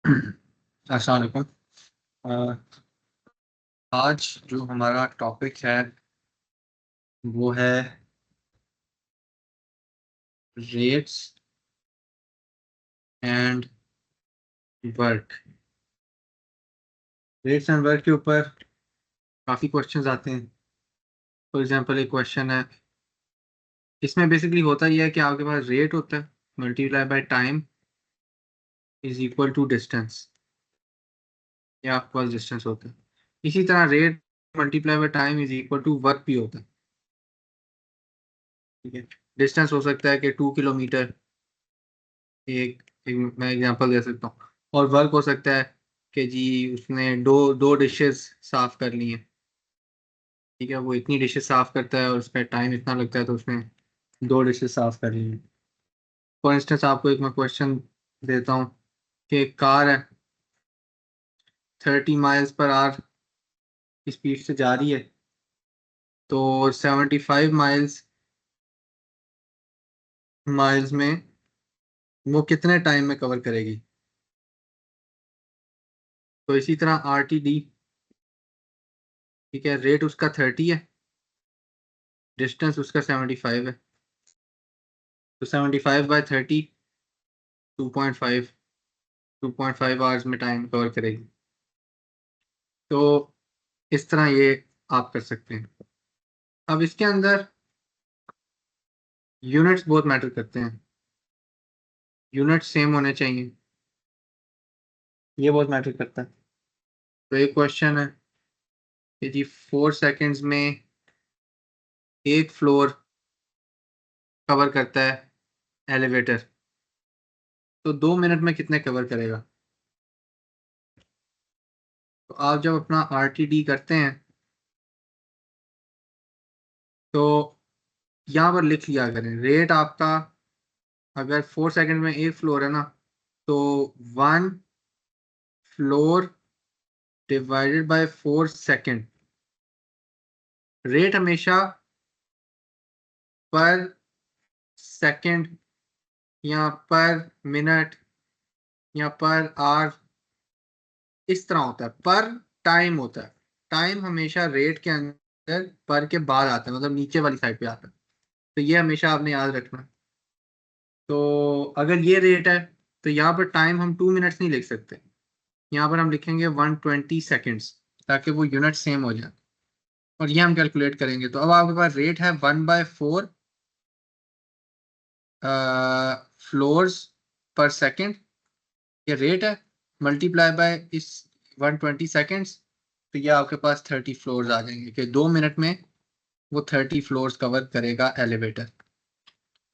अस्सलाम वालेकुम। आज जो हमारा टॉपिक है वो है rates and work. Rates and work के ऊपर काफ़ी क्वेश्चंस आते हैं। फॉर एग्जांपल एक क्वेश्चन है, इसमें बेसिकली होता ही है कि आपके पास रेट होता है multiply by time is equal to distance, या आपके पास डिस्टेंस होता है। इसी तरह rate multiply by time is equal to work भी होता है। ठीक है, डिस्टेंस हो सकता है कि 2 किलोमीटर, एक मैं एग्जांपल दे सकता हूँ। और वर्क हो सकता है कि जी उसने दो दो डिशेस साफ कर ली हैं। ठीक है, वो इतनी डिशेस साफ करता है और उसका टाइम इतना लगता है, तो उसने 2 डिशेस साफ कर ली हैं। फॉर इंस्टेंस आपको एक मैं क्वेश्चन देता हूँ कि एक कार है, 30 माइल्स पर आवर की स्पीड से जा रही है, तो 75 माइल्स माइल्स में वो कितने टाइम में कवर करेगी। तो इसी तरह RTD, ठीक है, रेट उसका 30 है, डिस्टेंस उसका 75 है, तो 75/30 2.5, 2.5 आवर्स में टाइम कवर करेगी। तो इस तरह ये आप कर सकते हैं। अब इसके अंदर यूनिट्स बहुत मैटर करते हैं, यूनिट सेम होने चाहिए, ये बहुत मैटर करता है। तो एक क्वेश्चन है कि जी 4 सेकेंड्स में एक फ्लोर कवर करता है एलिवेटर, तो 2 मिनट में कितने कवर करेगा। तो आप जब अपना RTD करते हैं तो यहाँ पर लिख लिया करें, रेट आपका अगर 4 सेकेंड में एक फ्लोर है ना, तो 1 floor divided by 4 second. Rate हमेशा पर सेकेंड या पर मिनट या पर आवर इस तरह होता है, पर टाइम होता है। टाइम हमेशा रेट के अंदर पर के बाद आता है, मतलब नीचे वाली साइड पे आता है। तो ये हमेशा आपने याद रखना है। तो अगर ये रेट है तो यहाँ पर टाइम हम 2 मिनट्स नहीं लिख सकते, यहाँ पर हम लिखेंगे 120 सेकेंड्स, ताकि वो यूनिट सेम हो जाए। और ये हम कैलकुलेट करेंगे, तो अब आपके पास रेट है 1/4 फ्लोर्स पर सेकेंड, ये रेट है, मल्टीप्लाई बाय इस 120 सेकेंड्स, तो ये आपके पास 30 फ्लोर्स आ जाएंगे कि 2 मिनट में वो 30 फ्लोर्स कवर करेगा एलिवेटर।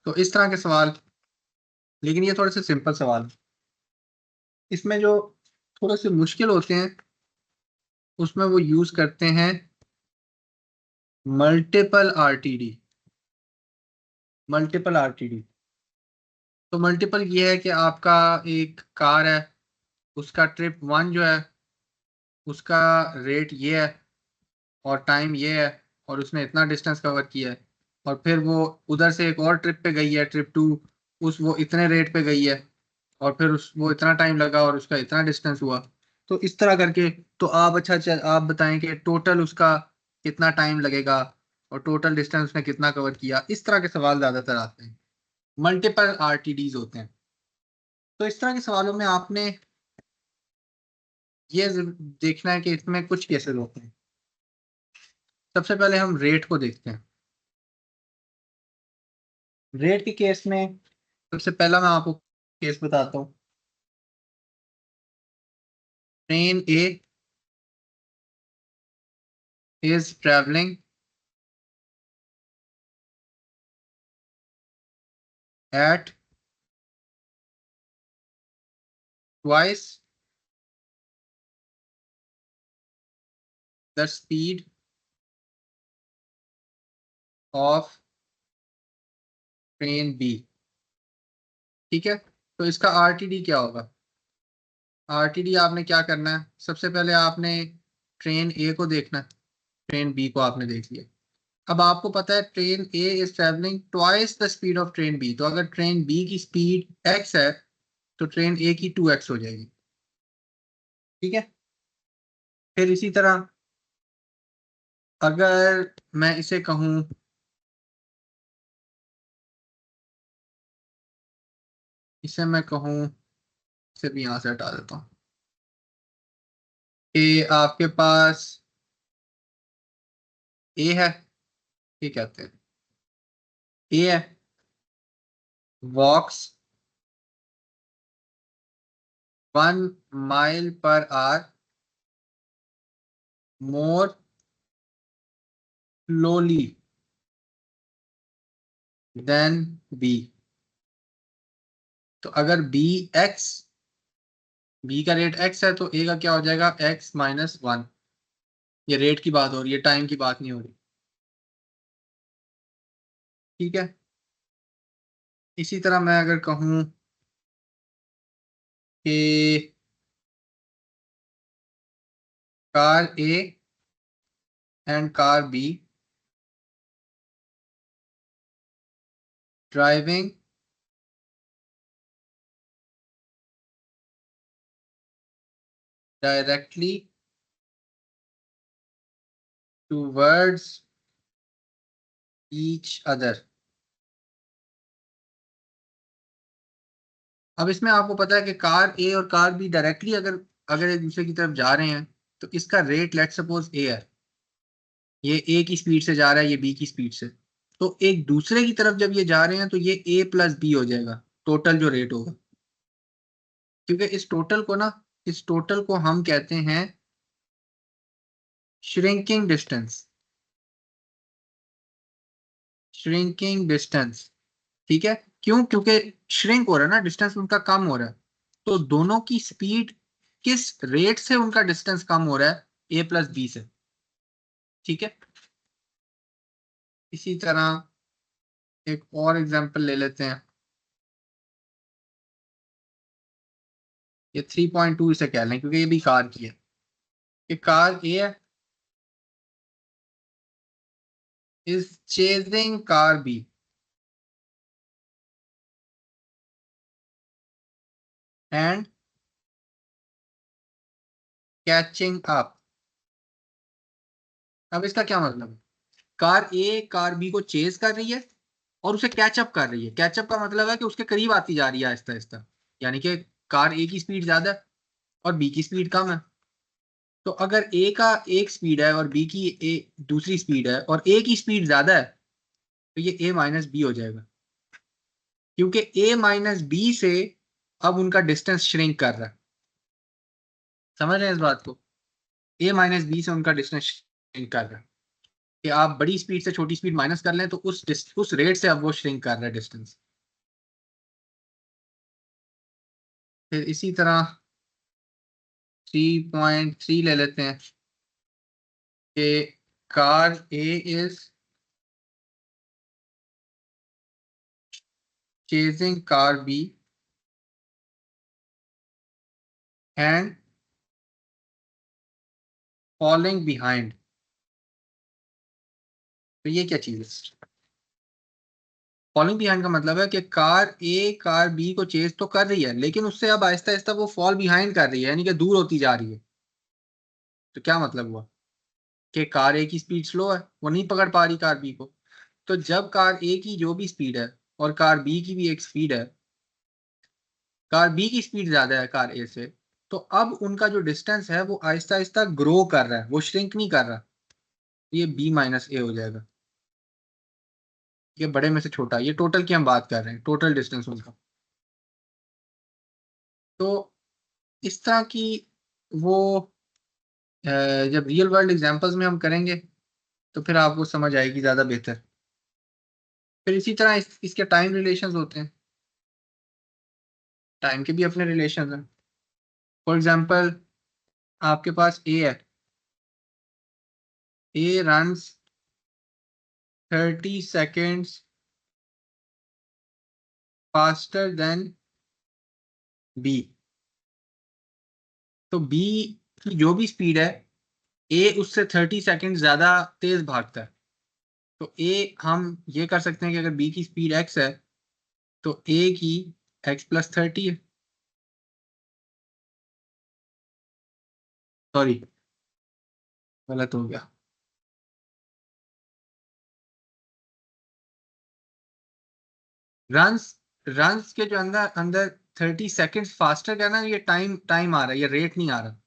तो इस तरह के सवाल, लेकिन ये थोड़े से सिंपल सवाल हैं। इसमें जो थोड़े से मुश्किल होते हैं उसमें वो यूज करते हैं मल्टीपल RTD। मल्टीपल RTD, तो मल्टीपल ये है कि आपका एक कार है, उसका ट्रिप 1 जो है उसका रेट ये है और टाइम ये है, और उसने इतना डिस्टेंस कवर किया है। और फिर वो उधर से एक और ट्रिप पे गई है, ट्रिप 2, उस वो इतने रेट पे गई है, और फिर उस वो इतना टाइम लगा और उसका इतना डिस्टेंस हुआ। तो इस तरह करके, तो आप अच्छा आप बताएं कि टोटल उसका कितना टाइम लगेगा और टोटल डिस्टेंस उसने कितना कवर किया। इस तरह के सवाल ज़्यादातर आते हैं, मल्टीपल RTDs होते हैं। तो इस तरह के सवालों में आपने ये देखना है कि इसमें कुछ केसेस होते हैं। सबसे पहले हम रेट को देखते हैं। रेट के केस में सबसे पहला मैं आपको केस बताता हूँ। Train A is travelling at twice the speed of train B. ठीक है, तो इसका RTD क्या होगा। RTD आपने क्या करना है, सबसे पहले आपने ट्रेन ए को देखना है, ट्रेन बी को आपने देख लिया। अब आपको पता है train A is travelling twice the speed of train B, तो अगर ट्रेन बी की स्पीड x है तो ट्रेन ए की 2x हो जाएगी। ठीक है। फिर इसी तरह अगर मैं इसे कहूं, इसे मैं कहूं, इसे भी यहां से हटा देता हूं कि आपके पास ए है, ये कहते हैं ए है, walks 1 mile per hour more slowly than B. तो अगर बी का रेट एक्स है तो ए का क्या हो जाएगा, x-1। ये रेट की बात हो रही है, टाइम की बात नहीं हो रही। ठीक है। इसी तरह मैं अगर कहूं कि car A and car B driving directly towards each other. अब इसमें आपको पता है कि कार ए और कार बी डायरेक्टली अगर अगर एक दूसरे की तरफ जा रहे हैं तो इसका रेट लेट सपोज ए है, ये ए की स्पीड से जा रहा है, ये बी की स्पीड से। तो एक दूसरे की तरफ जब ये जा रहे हैं तो ये ए प्लस बी हो जाएगा टोटल जो रेट होगा। क्योंकि इस टोटल को हम कहते हैं श्रिंकिंग डिस्टेंस। Shrinking distance. ठीक है। क्यों? क्योंकि श्रिंक हो रहा है ना, डिस्टेंस उनका कम हो रहा है। तो दोनों की स्पीड किस रेट से उनका डिस्टेंस कम हो रहा है, ए प्लस बी से। ठीक है। इसी तरह एक और एग्जांपल ले लेते हैं, ये 3.2 इसे कह लें क्योंकि ये भी कार की है। ये कार ए है, is chasing car B and catching up. अब इसका क्या मतलब है? कार ए कार बी को चेज कर रही है और उसे कैचअप कर रही है। कैचअप का मतलब है कि उसके करीब आती जा रही है आहिस्ता आहिस्ता। यानी कि कार ए की स्पीड ज्यादा है और बी की स्पीड कम है। तो अगर ए का एक स्पीड है और बी की दूसरी स्पीड है और ए की स्पीड ज्यादा है तो ये ए माइनस बी हो जाएगा। क्योंकि ए माइनस बी से अब उनका डिस्टेंस श्रिंक कर रहा है। समझ रहे हैं इस बात को? ए माइनस बी से उनका डिस्टेंस श्रिंक कर रहा है कि आप बड़ी स्पीड से छोटी स्पीड माइनस कर लें तो उस रेट से अब वो श्रिंक कर रहा है डिस्टेंस। फिर इसी तरह 3.3 ले लेते हैं कि car A is chasing car B and following behind. तो ये क्या चीज है? फॉलोइंग बिहाइंड का मतलब है कि कार ए कार बी को चेज तो कर रही है लेकिन उससे अब आहिस्ता आहिस्ता वो फॉल बिहाइंड कर रही है, यानी कि दूर होती जा रही है। तो क्या मतलब हुआ कि कार ए की स्पीड स्लो है, वो नहीं पकड़ पा रही कार बी को। तो जब कार ए की जो भी स्पीड है और कार बी की भी एक स्पीड है, कार बी की स्पीड ज्यादा है कार ए से, तो अब उनका जो डिस्टेंस है वो आहिस्ता आहिस्ता ग्रो कर रहा है, वो श्रिंक नहीं कर रहा। ये बी माइनस ए हो जाएगा। ये बड़े में से छोटा, ये टोटल की हम बात कर रहे हैं, टोटल डिस्टेंस उनका। तो इस तरह की वो जब रियल वर्ल्ड एग्जांपल्स में हम करेंगे तो फिर आपको समझ आएगी ज़्यादा बेहतर। फिर इसी तरह इसके टाइम रिलेशंस होते हैं। टाइम के भी अपने रिलेशंस हैं। फॉर एग्जांपल आपके पास ए है, A runs 30 seconds faster than B. तो बी की जो भी स्पीड है ए उससे 30 सेकेंड ज़्यादा तेज भागता है। तो ए हम ये कर सकते हैं कि अगर बी की स्पीड एक्स है तो ए की x+30 है। सॉरी गलत हो गया। रन्स रन्स के जो अंदर अंदर 30 सेकेंड्स फास्टर का ना, ये टाइम टाइम आ रहा है, ये रेट नहीं आ रहा,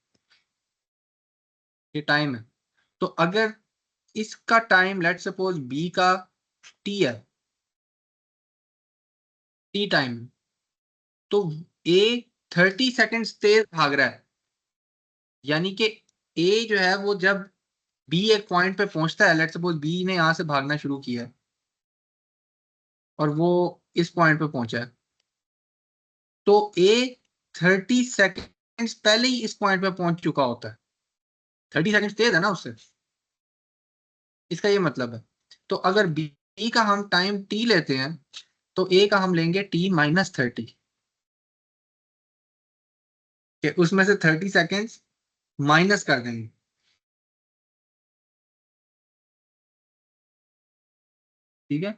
ये टाइम है। तो अगर इसका टाइम लेट सपोज बी का टी है, टी टाइम, तो ए 30 सेकेंड्स तेज भाग रहा है, यानी कि ए जो है वो जब बी एक पॉइंट पे पहुंचता है, लेट सपोज बी ने यहां से भागना शुरू किया है और वो इस पॉइंट पे पहुंचा है, तो ए 30 सेकेंड्स पहले ही इस पॉइंट पे पहुंच चुका होता है। 30 सेकेंड्स तेज है ना उससे, इसका ये मतलब है। तो अगर बी का हम टाइम टी लेते हैं, तो ए का हम लेंगे टी -30, कि उसमें से 30 सेकेंड्स माइनस कर देंगे। ठीक है,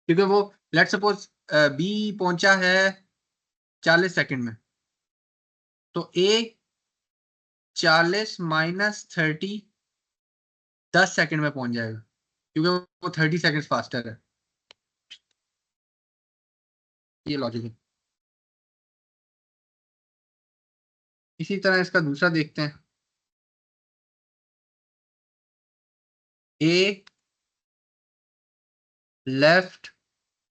क्योंकि वो लेट सपोज बी पहुंचा है 40 सेकंड में, तो ए 40 -30 10 सेकंड में पहुंच जाएगा, क्योंकि वो 30 सेकंड फास्टर है। ये लॉजिक है। इसी तरह इसका दूसरा देखते हैं। A left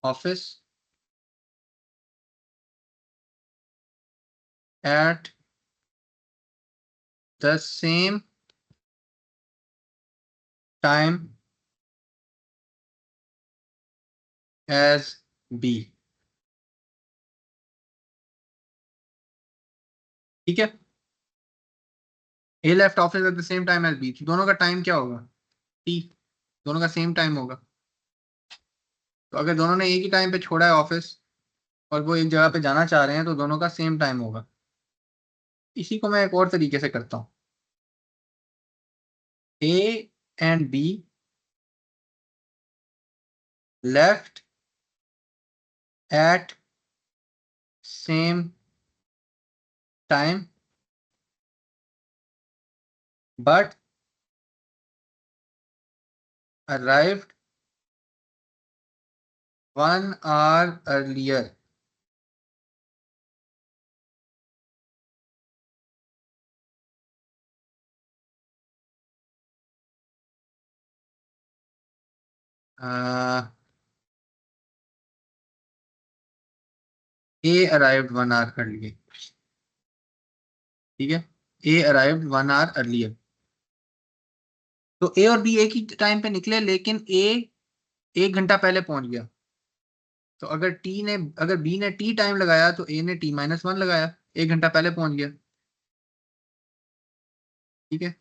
office at the same time as B. ठीक है, A left office at the same time as B, दोनों का टाइम क्या होगा? टी, दोनों का सेम टाइम होगा। तो अगर दोनों ने एक ही टाइम पे छोड़ा है ऑफिस और वो एक जगह पे जाना चाह रहे हैं, तो दोनों का सेम टाइम होगा। इसी को मैं एक और तरीके से करता हूँ। A and be left eight same time but arrived 1 hour earlier। A arrived 1 hour earlier। ठीक है, ए अराइव्ड 1 hour earlier। तो ए और बी एक ही टाइम पे निकले, लेकिन ए 1 घंटा पहले पहुंच गया। तो अगर बी ने टी टाइम लगाया, तो ए ने T-1 लगाया, 1 घंटा पहले पहुंच गया। ठीक है,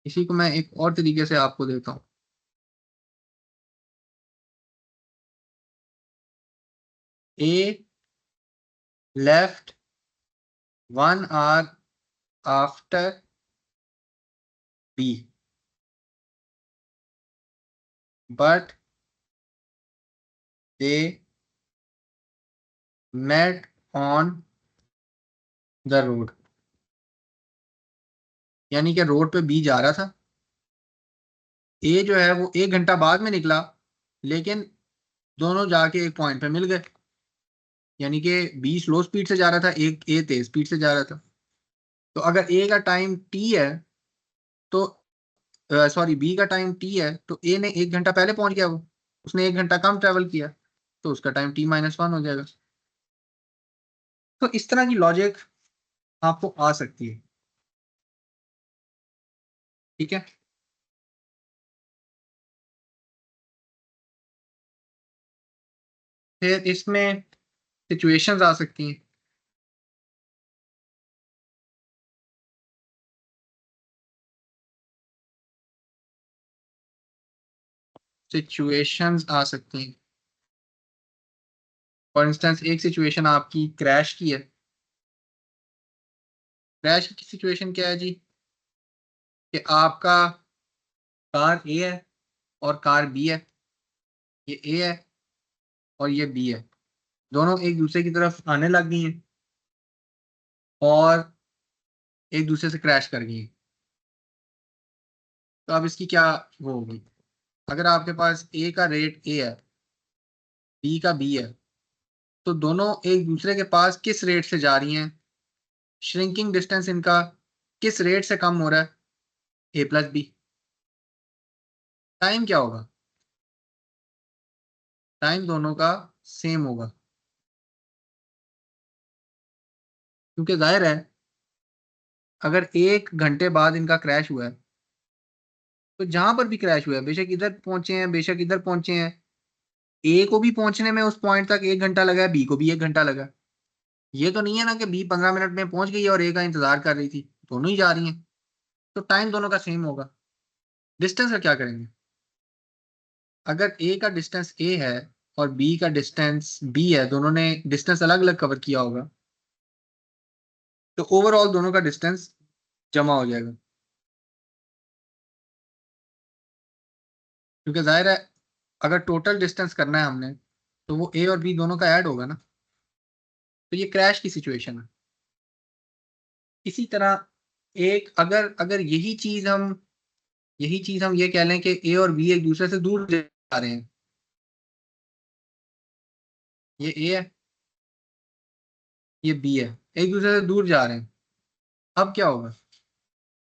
इसी को मैं एक और तरीके से आपको देता हूँ। A left 1 hour after B but they met on the road. यानी कि रोड पे बी जा रहा था, ए जो है वो 1 घंटा बाद में निकला, लेकिन दोनों जाके एक पॉइंट पे मिल गए। यानी कि बी स्लो स्पीड से जा रहा था, एक ए तेज स्पीड से जा रहा था। तो अगर ए का टाइम टी है, तो सॉरी बी का टाइम टी है, तो ए ने 1 घंटा पहले पहुंच गया, वो उसने 1 घंटा कम ट्रेवल किया, तो उसका टाइम T-1 हो जाएगा। तो इस तरह की लॉजिक आपको आ सकती है। ठीक है, फिर इसमें सिचुएशंस आ सकती हैं। सिचुएशंस आ सकती हैं। फॉर इंस्टेंस एक सिचुएशन आपकी क्रैश की है। क्रैश की सिचुएशन क्या है जी? कि आपका कार ए है और कार बी है, ये ए है और ये बी है, दोनों एक दूसरे की तरफ आने लग गई हैं, और एक दूसरे से क्रैश कर गई, तो अब इसकी क्या वो होगी? अगर आपके पास ए का रेट ए है, बी का बी है, तो दोनों एक दूसरे के पास किस रेट से जा रही हैं? श्रिंकिंग डिस्टेंस इनका किस रेट से कम हो रहा है? ए प्लस बी। टाइम क्या होगा? टाइम दोनों का सेम होगा, क्योंकि जाहिर है अगर 1 घंटे बाद इनका क्रैश हुआ है, तो जहां पर भी क्रैश हुआ है, बेशक इधर पहुंचे हैं बेशक इधर पहुंचे हैं, ए को भी पहुंचने में उस पॉइंट तक 1 घंटा लगा है, बी को भी 1 घंटा लगा। ये तो नहीं है ना कि बी 15 मिनट में पहुंच गई है और ए का इंतजार कर रही थी, दोनों ही जा रही हैं, तो टाइम दोनों का सेम होगा। डिस्टेंस का क्या करेंगे? अगर ए का डिस्टेंस ए है और बी का डिस्टेंस बी है, दोनों ने डिस्टेंस अलग अलग कवर किया होगा, तो ओवरऑल दोनों का डिस्टेंस जमा हो जाएगा, क्योंकि जाहिर है अगर टोटल डिस्टेंस करना है हमने, तो वो ए और बी दोनों का ऐड होगा ना। तो ये क्रैश की सिचुएशन है। इसी तरह एक अगर अगर यही चीज हम ये कह लें कि ए और बी एक दूसरे से दूर जा रहे हैं, ये ए है ये बी है, एक दूसरे से दूर जा रहे हैं, अब क्या होगा?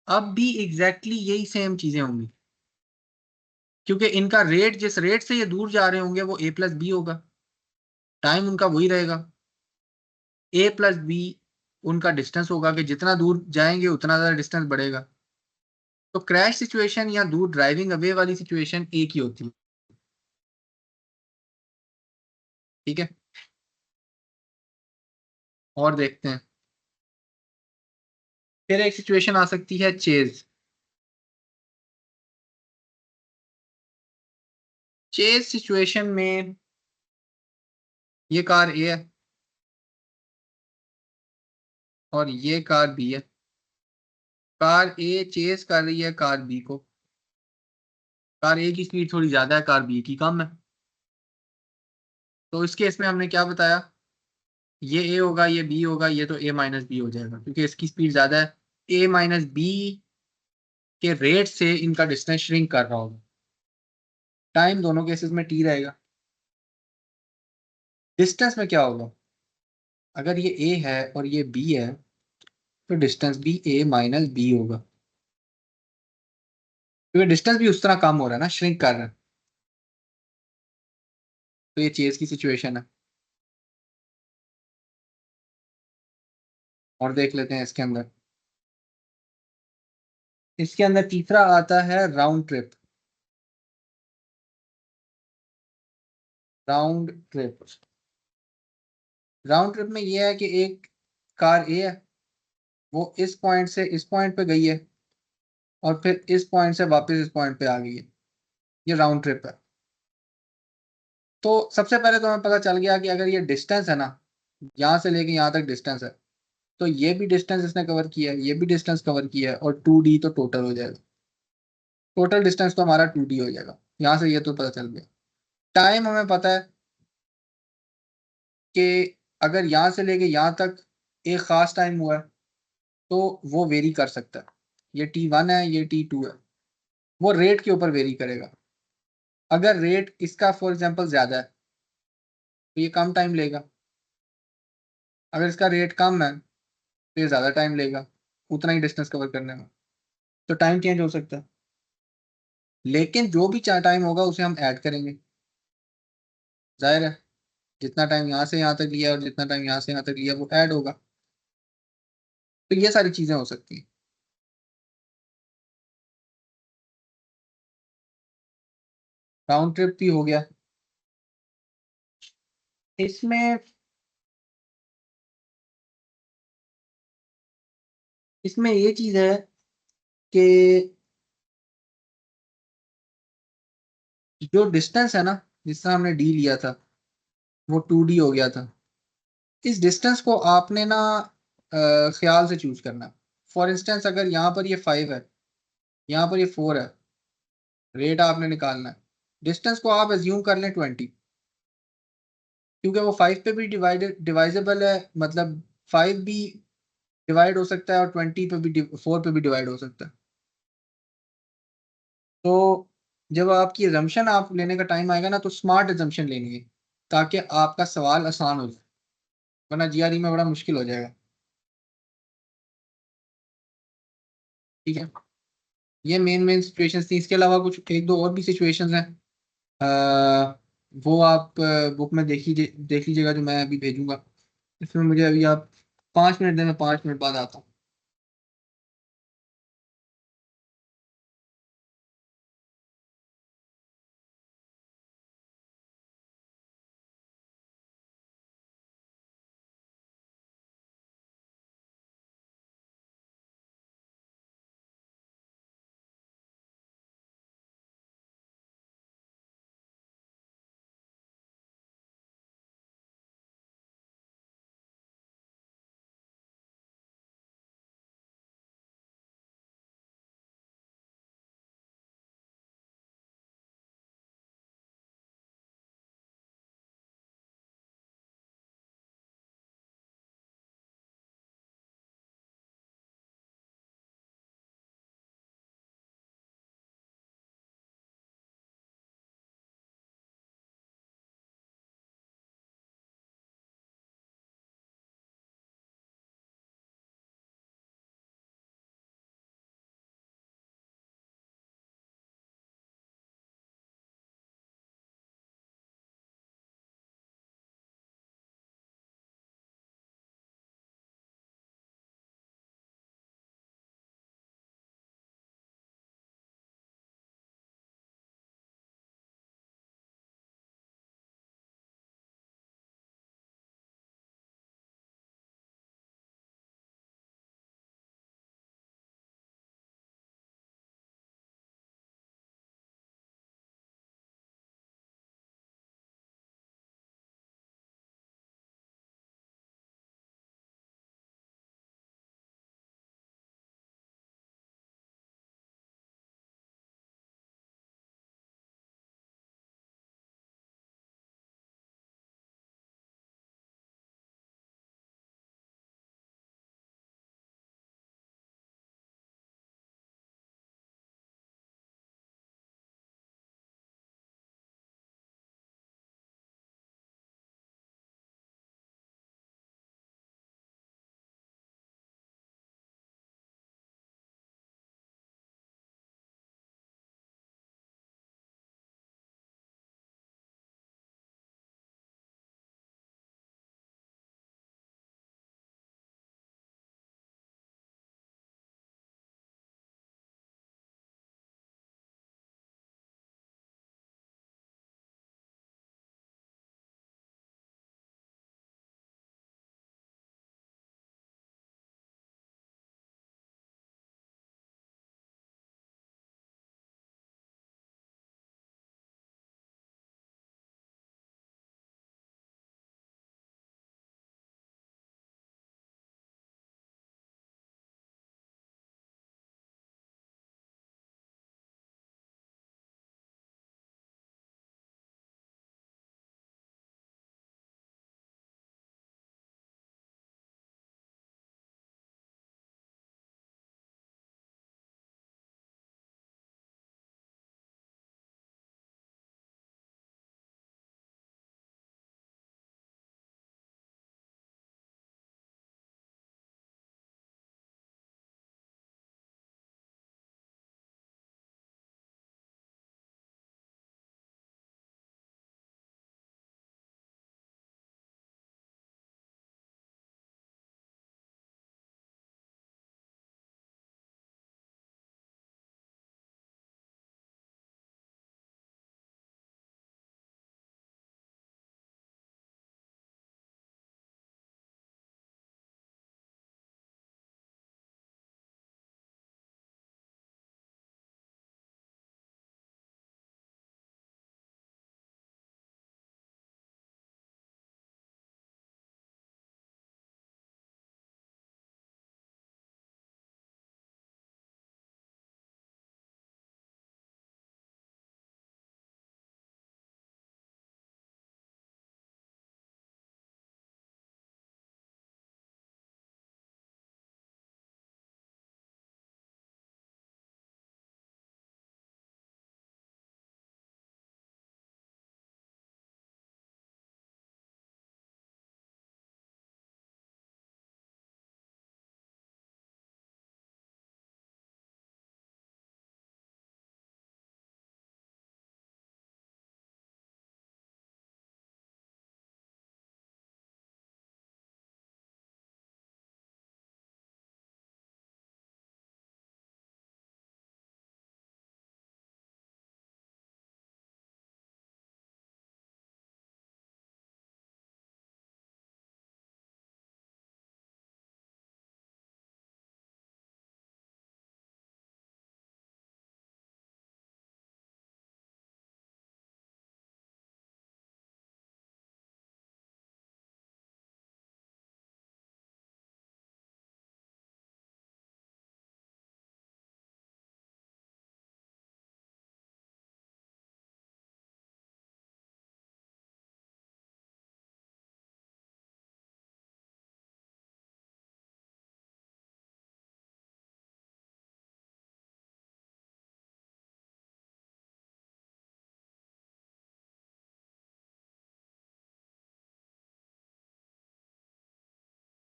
अब भी एग्जैक्टली यही सेम चीजें होंगी, क्योंकि इनका रेट जिस रेट से ये दूर जा रहे होंगे वो ए प्लस बी होगा, टाइम उनका वही रहेगा। ए प्लस बी उनका डिस्टेंस होगा कि जितना दूर जाएंगे उतना ज्यादा डिस्टेंस बढ़ेगा। तो क्रैश सिचुएशन या दूर ड्राइविंग अवे वाली सिचुएशन एक ही होती है। ठीक है, और देखते हैं। फिर एक सिचुएशन आ सकती है चेज। चेज सिचुएशन में ये कार ए है और ये कार बी है। कार ए चेज कर रही है कार बी को। कार ए की स्पीड थोड़ी ज्यादा है, कार बी की कम है। तो इस केस में हमने क्या बताया? ये ए होगा ये बी होगा, ये तो ए माइनस बी हो जाएगा, क्योंकि इसकी स्पीड ज्यादा है। ए माइनस बी के रेट से इनका डिस्टेंस श्रिंक कर रहा होगा। टाइम दोनों केसेस में टी रहेगा। डिस्टेंस में क्या होगा? अगर ये ए है और ये बी है, तो डिस्टेंस भी ए माइनस बी होगा, क्योंकि डिस्टेंस भी उस तरह कम हो रहा है ना, श्रिंक कर रहा है। तो ये चेज की सिचुएशन है। और देख लेते हैं इसके अंदर तीसरा आता है round trip. Round trip round trip में ये है कि एक कार ए है, वो इस पॉइंट से इस पॉइंट पे गई है और फिर इस पॉइंट से वापस इस पॉइंट पे आ गई है। ये राउंड ट्रिप है। तो सबसे पहले तो हमें पता चल गया कि अगर ये डिस्टेंस है ना, यहाँ से लेके यहाँ तक डिस्टेंस है, तो ये भी डिस्टेंस इसने कवर किया है, ये भी डिस्टेंस कवर किया है, और 2D तो टोटल हो जाएगा। टोटल डिस्टेंस तो हमारा 2D हो जाएगा। यहाँ से ये तो पता चल गया। टाइम हमें पता है कि अगर यहाँ से लेके यहाँ तक एक खास टाइम हुआ है, तो वो वेरी कर सकता है। ये T1 है ये T2 है, वो रेट के ऊपर वेरी करेगा। अगर रेट इसका फॉर एग्जांपल ज्यादा है, तो ये कम टाइम लेगा। अगर इसका रेट कम है, तो ये ज्यादा टाइम लेगा उतना ही डिस्टेंस कवर करने में। तो टाइम चेंज हो सकता है, लेकिन जो भी टाइम होगा उसे हम ऐड करेंगे। जाहिर है जितना टाइम यहाँ से यहाँ तक लिया और जितना टाइम यहाँ से यहाँ तक लिया वो ऐड होगा। तो ये सारी चीजें हो सकती हैं। राउंड ट्रिप भी हो गया। इसमें इसमें ये चीज है कि जो डिस्टेंस है ना, जिस तरह हमने डी लिया था, वो 2D हो गया था। इस डिस्टेंस को आपने ना ख्याल से चूज करना है। फॉर इंस्टेंस अगर यहाँ पर ये 5 है, यहाँ पर ये 4 है, रेट आपने निकालना है। डिस्टेंस को आप एज्यूम कर लें 20, क्योंकि वो 5 पे भी डिवाइजेबल है, मतलब 5 भी डिवाइड हो सकता है और 20 पे भी 4 पे भी डिवाइड हो सकता है। तो जब आपकी assumption आप लेने का टाइम आएगा ना तो स्मार्ट assumption लेनी है ताकि आपका सवाल आसान हो जाए, वरना जीआरई में बड़ा मुश्किल हो जाएगा। ठीक है, ये मेन मेन सिचुएशंस थी। इसके अलावा कुछ एक दो और भी सिचुएशंस हैं, वो आप बुक में देख लीजिएगा जो मैं अभी भेजूंगा। इसमें मुझे अभी आप 5 मिनट दें, मैं 5 मिनट बाद आता हूँ।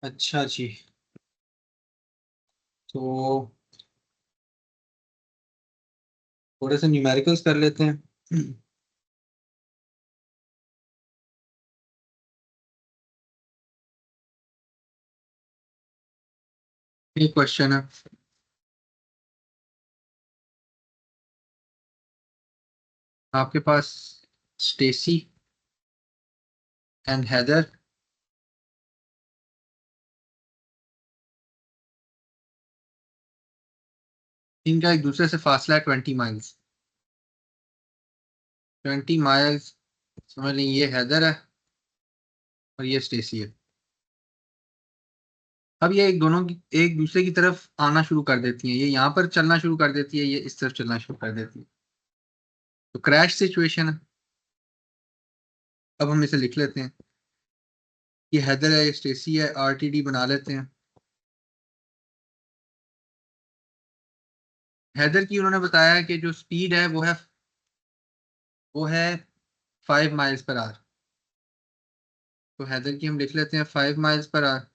अच्छा जी, तो थोड़े से न्यूमेरिकल्स कर लेते हैं। एक क्वेश्चन है, आपके पास स्टेसी एंड हेदर, इनका एक दूसरे से फासला है 20 माइल्स। 20 माइल्स, समझ लें ये हैदर है और ये स्टेसी है। अब ये एक दोनों की एक दूसरे की तरफ आना शुरू कर देती हैं, ये यहाँ पर चलना शुरू कर देती है, ये इस तरफ चलना शुरू कर देती है, तो क्रैश सिचुएशन है। अब हम इसे लिख लेते हैं, ये हैदर है, ये स्टेसी है, आरटीडी बना लेते हैं। हैदर की उन्होंने बताया कि जो स्पीड है वो है 5 माइल्स पर आवर। तो हैदर की हम लिख लेते हैं 5 माइल्स पर आवर।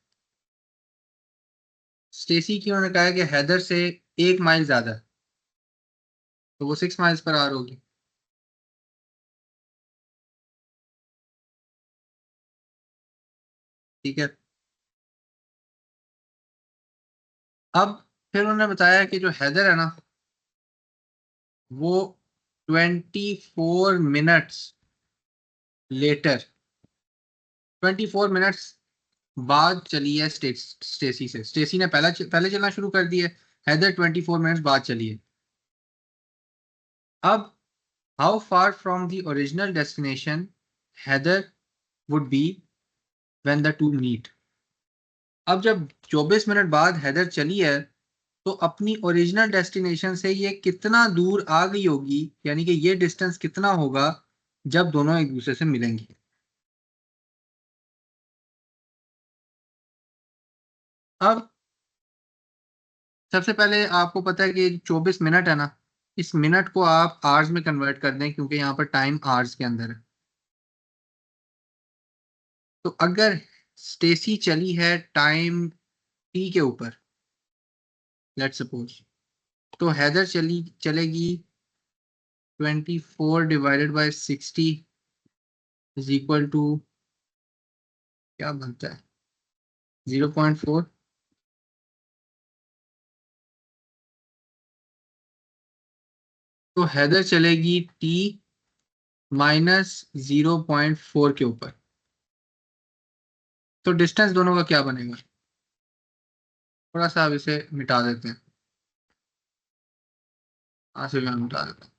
स्टेसी की उन्होंने कहा है कि हैदर से 1 माइल ज्यादा है, तो वो 6 माइल्स पर आवर होगी। ठीक है। अब फिर उन्होंने बताया कि जो हैदर है ना, वो 24 मिनट्स लेटर, 24 मिनट्स बाद चली है स्टेसी से। स्टेसी ने पहले चलना शुरू कर दिया, हैदर 24 मिनट्स बाद चली है। अब how far from the original destination हैदर would be when the two meet. अब जब 24 मिनट बाद हैदर चली है, तो अपनी ओरिजिनल डेस्टिनेशन से ये कितना दूर आ गई होगी, यानी कि ये डिस्टेंस कितना होगा जब दोनों एक दूसरे से मिलेंगी। अब सबसे पहले आपको पता है कि 24 मिनट है ना, इस मिनट को आप आवर्स में कन्वर्ट कर दें, क्योंकि यहाँ पर टाइम आवर्स के अंदर है। तो अगर स्टेसी चली है टाइम टी के ऊपर, लेट्स सपोज, तो हैदर चलेगी 24 divided by 60 is equal to, क्या बनता है, 0.4। तो हैदर चलेगी टी -0.4 के ऊपर। तो डिस्टेंस दोनों का क्या बनेगा, थोड़ा सा अब इसे मिटा देते हैं, यहाँ से भी हम मिटा देते हैं।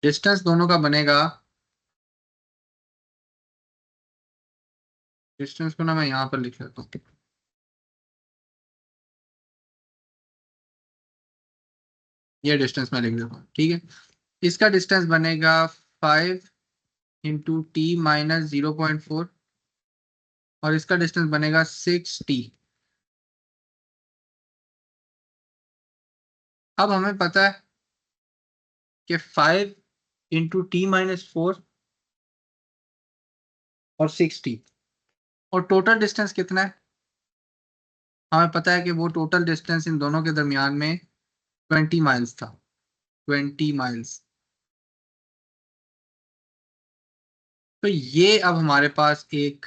डिस्टेंस दोनों का बनेगा, डिस्टेंस को ना मैं यहाँ पर लिख लेता हूँ, ये डिस्टेंस मैं लिख देता हूँ, ठीक है। इसका डिस्टेंस बनेगा 5 × t - 0.4, और इसका डिस्टेंस बनेगा 6t। अब हमें पता है कि 5 × t - 4 और 6t, और टोटल डिस्टेंस कितना है, हमें पता है कि वो टोटल डिस्टेंस इन दोनों के दरमियान में 20 माइल्स था। 20 माइल्स। तो ये अब हमारे पास एक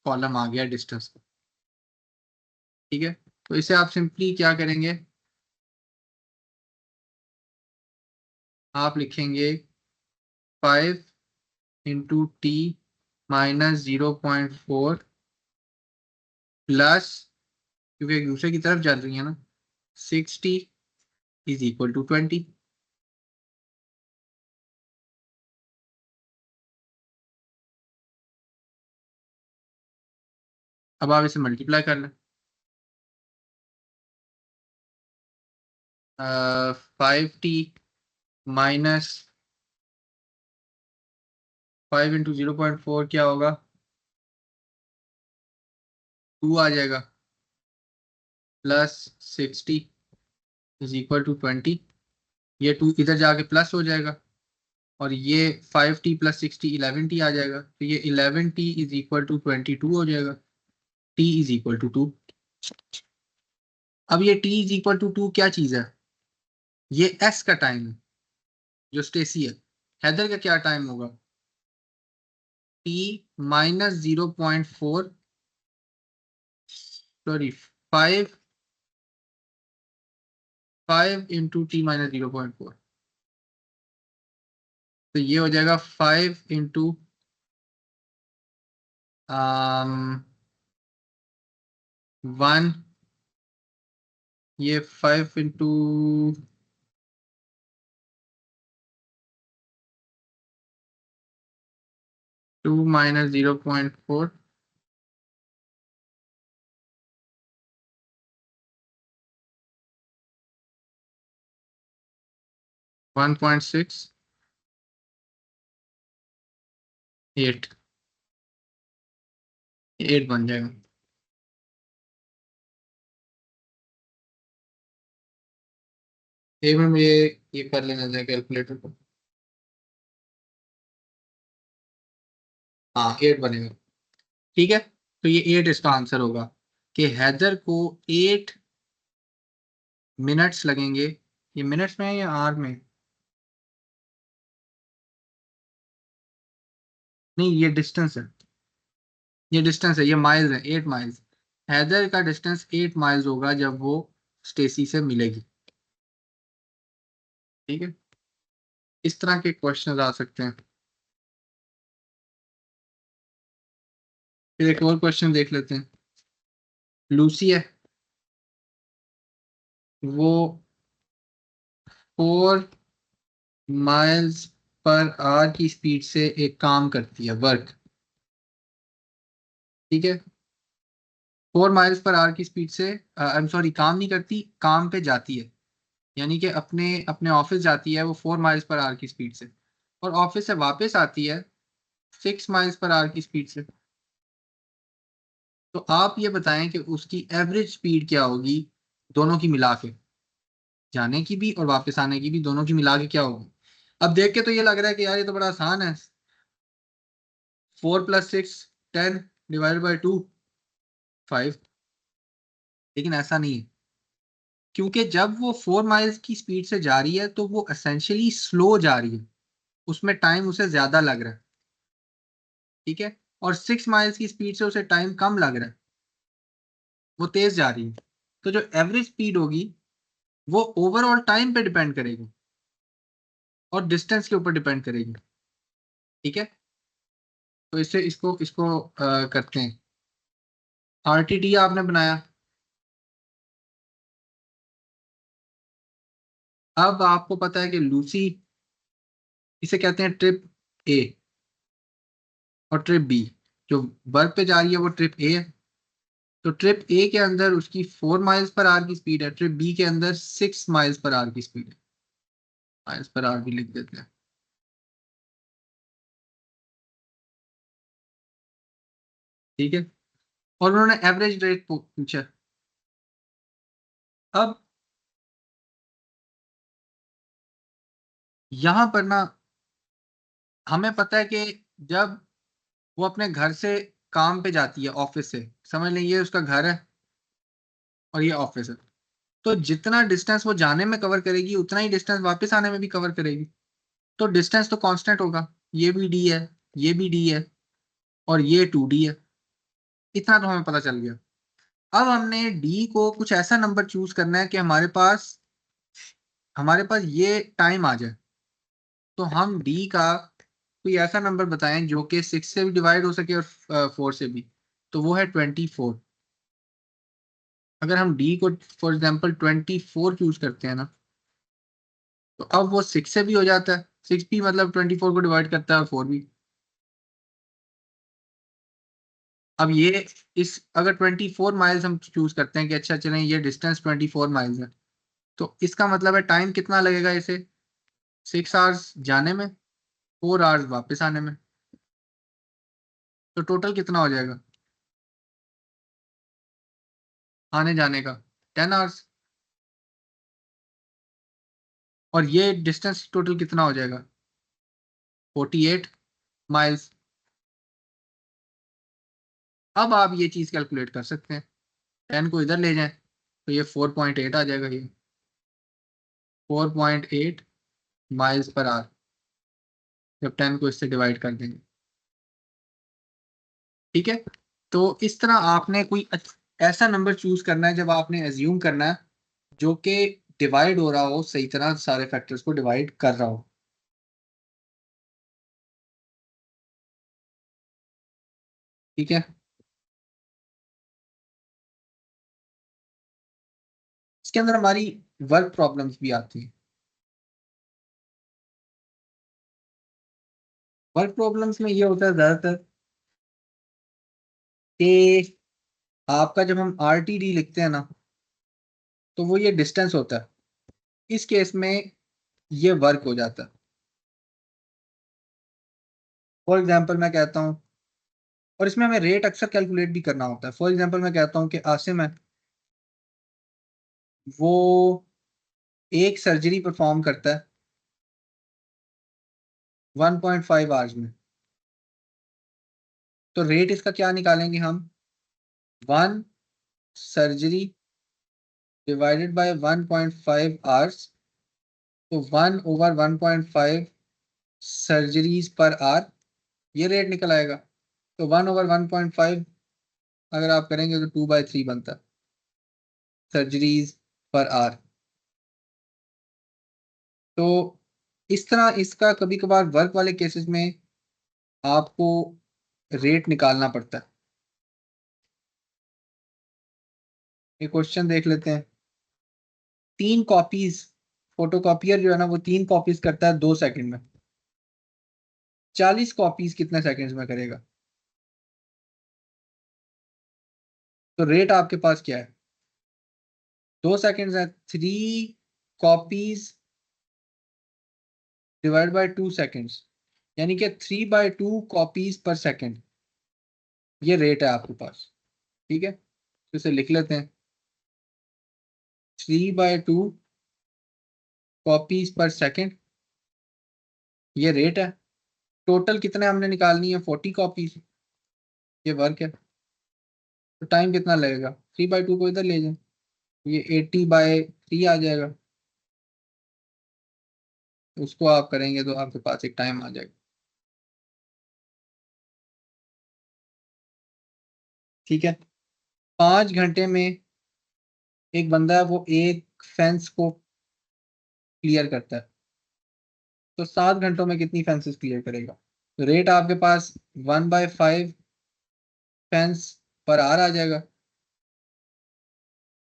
कॉलम आ गया डिस्टेंस का, ठीक है। तो इसे आप सिंपली क्या करेंगे, आप लिखेंगे 5 × t - 0.4 प्लस, क्योंकि एक दूसरे की तरफ चल रही है ना, 60 इज इक्वल टू 20। अब आप इसे मल्टीप्लाई कर लें, 5t माइनस 5 × 0.4 क्या होगा, 2 आ जाएगा, प्लस 60 इज इक्वल टू 20। ये 2 इधर जाके प्लस हो जाएगा, और ये 5t प्लस 60 11t आ जाएगा, तो ये 11t इज इक्वल टू 22 हो जाएगा। t is equal to 2। अब ये t इज इक्वल टू 2 क्या चीज है? ये s का टाइम है जो स्टेसी है। हैदर का क्या टाइम होगा? t minus 0.4, sorry 5 into T minus 0.4, तो ये हो जाएगा 5 इंटू 1, ये 5 इंटू 2 माइनस 0.4, 1.6, 8 बन जाएगा। एक मिनट ये कर लेना चाहिए कैलकुलेटर को। हाँ 8 बनेगा। ठीक है, तो ये 8 इसका आंसर होगा कि हैदर को 8 मिनट्स लगेंगे। ये मिनट्स में है या आर में? नहीं, ये डिस्टेंस है, ये डिस्टेंस है, ये माइल्स है, 8 माइल्स। हैदर का डिस्टेंस 8 माइल्स होगा जब वो स्टेसी से मिलेगी। ठीक है, इस तरह के क्वेश्चन आ सकते हैं। फिर एक और क्वेश्चन देख लेते हैं। लूसी है, वो 4 माइल्स पर आवर की स्पीड से एक काम करती है, वर्क। ठीक है, 4 माइल्स पर आवर की स्पीड से, आई एम सॉरी, काम नहीं करती, काम पे जाती है। यानी कि अपने अपने ऑफिस जाती है वो 4 माइल्स पर आवर की स्पीड से, और ऑफिस से वापस आती है 6 माइल्स पर आवर की स्पीड से। तो आप ये बताएं कि उसकी एवरेज स्पीड क्या होगी, दोनों की मिला के, जाने की भी और वापस आने की भी, दोनों की मिला के क्या होगी? अब देख के तो ये लग रहा है कि यार ये तो बड़ा आसान है, 4 + 6 10 डिवाइडेड बाई 2 5। लेकिन ऐसा नहीं है, क्योंकि जब वो 4 माइल्स की स्पीड से जा रही है तो वो असेंशियली स्लो जा रही है, उसमें टाइम उसे ज्यादा लग रहा है। ठीक है, और 6 माइल्स की स्पीड से उसे टाइम कम लग रहा है, वो तेज जा रही है। तो जो एवरेज स्पीड होगी वो ओवरऑल टाइम पे डिपेंड करेगी और डिस्टेंस के ऊपर डिपेंड करेगी। ठीक है, तो इससे इसको इसको करते हैं। आरटीटी आपने बनाया। अब आपको पता है कि लूसी, इसे कहते हैं ट्रिप ए और ट्रिप बी। जो वर्क पे जा रही है वो ट्रिप ए है, तो ट्रिप ए के अंदर उसकी 4 माइल्स पर आवर की स्पीड है, ट्रिप बी के अंदर 6 माइल्स पर आवर की स्पीड है। माइल्स पर आवर भी लिख देते हैं। ठीक है, और उन्होंने एवरेज रेट पूछा। अब यहां पर ना, हमें पता है कि जब वो अपने घर से काम पे जाती है, ऑफिस से, समझ लें ये उसका घर है और ये ऑफिस है, तो जितना डिस्टेंस वो जाने में कवर करेगी उतना ही डिस्टेंस वापस आने में भी कवर करेगी। तो डिस्टेंस तो कांस्टेंट होगा, ये भी डी है, ये भी डी है, और ये 2D है। इतना तो हमें पता चल गया। अब हमने डी को कुछ ऐसा नंबर चूज करना है कि हमारे पास ये टाइम आ जाए। तो हम डी का कोई ऐसा नंबर बताएं जो कि 6 से भी डिवाइड हो सके और 4 से भी, तो वो है 24। अगर हम डी को फॉर एग्जाम्पल 24 चूज करते हैं ना, तो अब वो 6 से भी हो जाता है, 6 भी मतलब 24 को डिवाइड करता है और 4 भी। अब ये, इस अगर 24 माइल्स हम चूज करते हैं कि अच्छा चलें ये डिस्टेंस 24 माइल्स है, तो इसका मतलब है टाइम कितना लगेगा इसे? 6 आवर्स जाने में, 4 आवर्स वापस आने में, तो टोटल कितना हो जाएगा आने जाने का? 10 आवर्स। और ये डिस्टेंस टोटल कितना हो जाएगा? 48 माइल्स। अब आप ये चीज कैलकुलेट कर सकते हैं, 10 को इधर ले जाएं तो ये 4.8 आ जाएगा, ये 4.8 माइल्स पर आवर जब 10 को इससे डिवाइड कर देंगे। ठीक है, तो इस तरह आपने कोई ऐसा नंबर चूज करना है जब आपने एज्यूम करना है जो कि डिवाइड हो रहा हो, सही तरह सारे फैक्टर्स को डिवाइड कर रहा हो। ठीक है, इसके अंदर हमारी वर्क प्रॉब्लम्स भी आती हैं। वर्क प्रॉब्लम्स में ये होता है ज्यादातर कि आपका जब हम RTD लिखते हैं ना, तो वो ये डिस्टेंस होता है, इस केस में ये वर्क हो जाता है। फॉर एग्जांपल मैं कहता हूँ, और इसमें हमें रेट अक्सर कैलकुलेट भी करना होता है। फॉर एग्जांपल मैं कहता हूँ कि आसिम है, वो एक सर्जरी परफॉर्म करता है 1.5 आवर्स में, तो रेट इसका क्या निकालेंगे हम, 1 सर्जरी डिवाइडेड बाय 1.5 आवर्स, तो 1/1.5 सर्जरीज पर आवर, ये रेट निकल आएगा। तो 1/1.5 अगर आप करेंगे तो 2/3 बनता है सर्जरीज पर आवर। तो इस तरह इसका कभी कभार वर्क वाले केसेस में आपको रेट निकालना पड़ता है। ये क्वेश्चन देख लेते हैं। 3 कॉपीज, फोटोकॉपियर जो है ना वो 3 कॉपीज करता है 2 सेकंड में, 40 कॉपीज कितने सेकंड्स में करेगा? तो रेट आपके पास क्या है, 2 सेकंड्स है, 3 कॉपीज डिवाइड बाय 2 सेकंड्स, यानी कि 3/2 कॉपीज पर सेकंड, ये रेट है आपके पास। ठीक है, तो इसे लिख लेते हैं, 3/2 कॉपीज पर सेकंड, ये रेट है। टोटल कितने हमने निकालनी है, 40 कॉपीज, ये वर्क है। तो टाइम कितना लगेगा, 3/2 को इधर ले जाए, ये 80/3 आ जाएगा। उसको आप करेंगे तो आपके पास एक टाइम आ जाएगा। ठीक है, 5 घंटे में एक बंदा है वो एक फेंस को क्लियर करता है, तो 7 घंटों में कितनी फेंसेस क्लियर करेगा? तो रेट आपके पास 1/5 फेंस पर आवर आ जाएगा,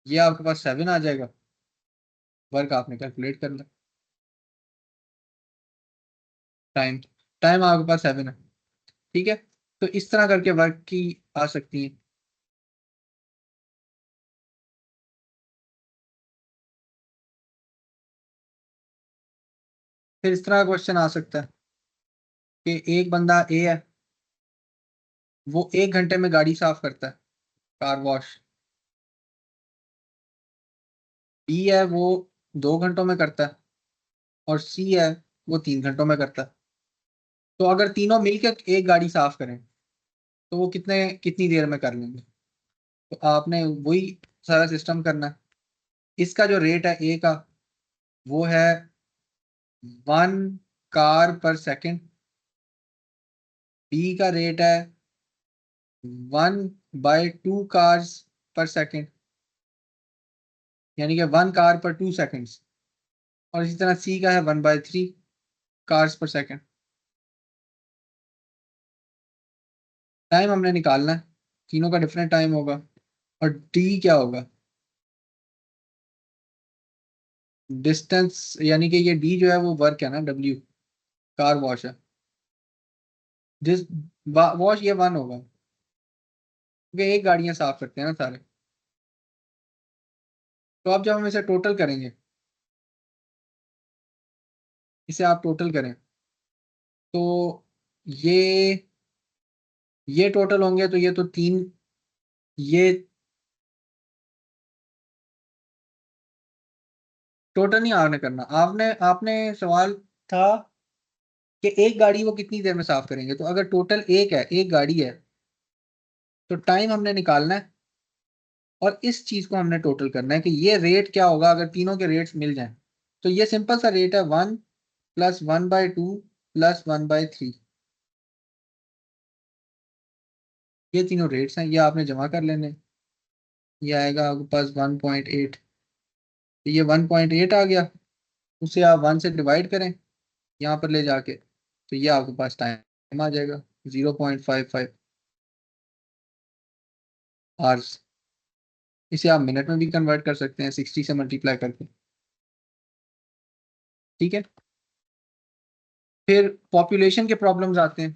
ये आपके पास 7 आ जाएगा। वर्क आपने कैलकुलेट करना, टाइम, टाइम आपके पास 7 है। ठीक है, तो इस तरह करके वर्क की आ सकती है। फिर इस तरह का क्वेश्चन आ सकता है कि एक बंदा ए है, वो 1 घंटे में गाड़ी साफ करता है, कार वॉश। बी है, वो 2 घंटों में करता है, और सी है, वो 3 घंटों में करता है। तो अगर तीनों मिलकर एक गाड़ी साफ करें तो वो कितनी देर में कर लेंगे? तो आपने वही सारा सिस्टम करना है। इसका जो रेट है ए का, वो है 1 कार पर सेकंड। बी का रेट है 1/2 कार्स पर सेकंड, यानी कि 1 कार पर 2 सेकंड्स। और इसी तरह सी का है 1/3 कार्स पर सेकंड। टाइम हमने निकालना है, तीनों का डिफरेंट टाइम होगा। और डी क्या होगा, डिस्टेंस, यानी कि ये डी जो है वो वर्क है ना, डब्ल्यू कार वॉश है, जिस वॉश ये 1 होगा, क्योंकि एक गाड़ियां साफ करते हैं ना सारे। तो अब जब हम इसे टोटल करेंगे, इसे आप टोटल करें, तो ये ये टोटल होंगे, तो ये तो 3, ये टोटल नहीं आपने करना, आपने आपने सवाल था कि एक गाड़ी वो कितनी देर में साफ करेंगे। तो अगर टोटल एक गाड़ी है तो टाइम हमने निकालना है और इस चीज को हमने टोटल करना है कि ये रेट क्या होगा अगर तीनों के रेट्स मिल जाएं। तो ये सिंपल सा रेट है 1 + 1/2 + 1/3। ये तीनों रेट्स हैं, ये आपने जमा कर लेने। ये आएगा आपके पास 1.8। ये 1.8 आ गया, उसे आप 1 से डिवाइड करें यहाँ पर ले जाके, तो ये आपके पास टाइम आ जाएगा 0.55 आवर्स। इसे आप मिनट में भी कन्वर्ट कर सकते हैं 60 से मल्टीप्लाई करके। ठीक है, फिर पॉपुलेशन के प्रॉब्लम्स आते हैं।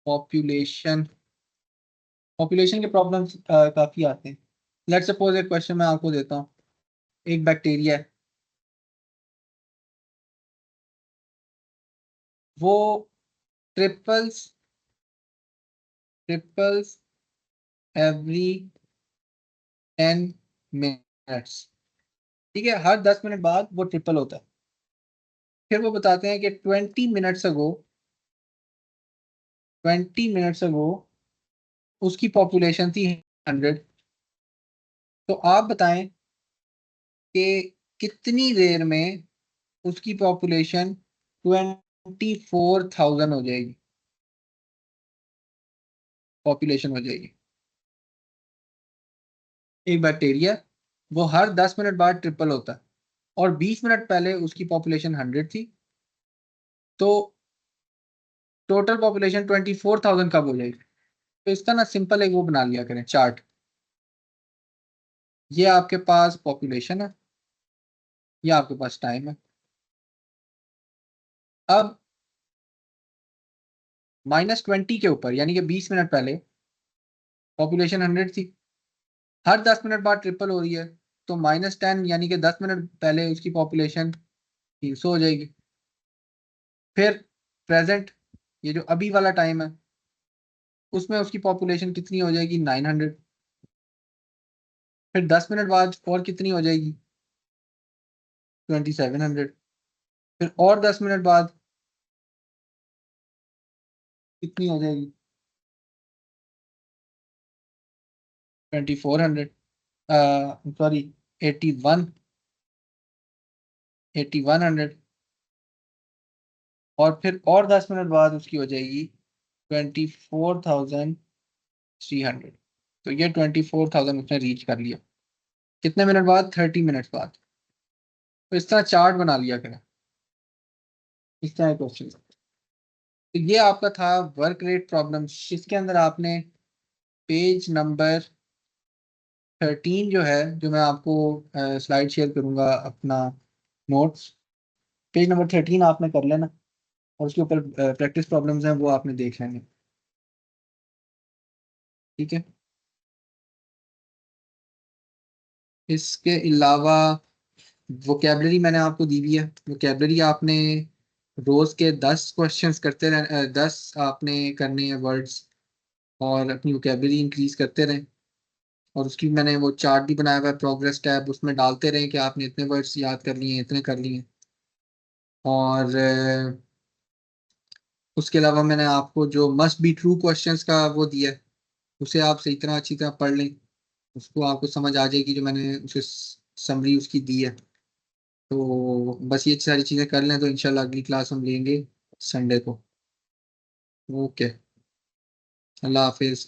पॉपुलेशन पॉपुलेशन के प्रॉब्लम्स काफ़ी आते हैं। लेट्स सपोज एक क्वेश्चन मैं आपको देता हूँ। एक बैक्टीरिया है, वो ट्रिपल्स ट्रिपल्स एवरी 10 मिनट्स। ठीक है, हर 10 मिनट बाद वो ट्रिपल होता है। फिर वो बताते हैं कि 20 मिनट्स अगो उसकी पॉपुलेशन थी 100। तो आप बताएं कि कितनी देर में उसकी पॉपुलेशन 24,000 हो जाएगी, पॉपुलेशन हो जाएगी। एक बैक्टीरिया, वो हर 10 मिनट बाद ट्रिपल होता है और 20 मिनट पहले उसकी पॉपुलेशन 100 थी। तो टोटल पॉपुलेशन 24,000 कब हो जाएगी। तो इसका ना सिंपल एक वो बना लिया करें चार्ट। ये आपके पास पॉपुलेशन है, ये आपके पास टाइम है। अब -20 के ऊपर यानी कि 20 मिनट पहले पॉपुलेशन 100 थी, हर 10 मिनट बाद ट्रिपल हो रही है, तो -10 यानी कि 10 मिनट पहले उसकी पॉपुलेशन 300 हो जाएगी। फिर प्रेजेंट, ये जो अभी वाला टाइम है, उसमें उसकी पॉपुलेशन कितनी हो जाएगी 900। फिर 10 मिनट बाद और कितनी हो जाएगी 2700। फिर और 10 मिनट बाद कितनी हो जाएगी 2400, सॉरी 8100। और फिर और 10 मिनट बाद उसकी हो जाएगी 24,300। तो ये 24,000 उसने रीच कर लिया कितने मिनट बाद, 30 मिनट बाद। तो इस तरह चार्ट बना लिया करें, इस तरह क्वेश्चन। तो ये आपका था वर्क रेट प्रॉब्लम। इसके अंदर आपने पेज नंबर 13 जो है, जो मैं आपको स्लाइड शेयर करूंगा अपना नोट्स, पेज नंबर 13 आपने कर लेना और उसके ऊपर प्रैक्टिस प्रॉब्लम्स हैं वो आपने देख लेंगे। ठीक है, इसके अलावा वोकेबलरी मैंने आपको दी हुई है। वोकेबलरी आपने रोज के 10 क्वेश्चंस करते रह 10 आपने करने हैं वर्ड्स, और अपनी वोकेबलरी इंक्रीज करते रहें। और उसकी मैंने वो चार्ट भी बनाया हुआ है, प्रोग्रेस टैब, उसमें डालते रहें कि आपने इतने वर्ड्स याद कर लिए हैं, इतने कर लिए हैं। और उसके अलावा मैंने आपको जो मस्ट बी ट्रू क्वेश्चंस का वो दिया है, उसे आप सही तरह अच्छी तरह पढ़ लें, उसको आपको समझ आ जाएगी जो मैंने उसे समरी उसकी दी है। तो बस ये सारी चीज़ें कर लें तो इंशाल्लाह अगली क्लास हम लेंगे संडे को। ओके, अल्लाह हाफिज़।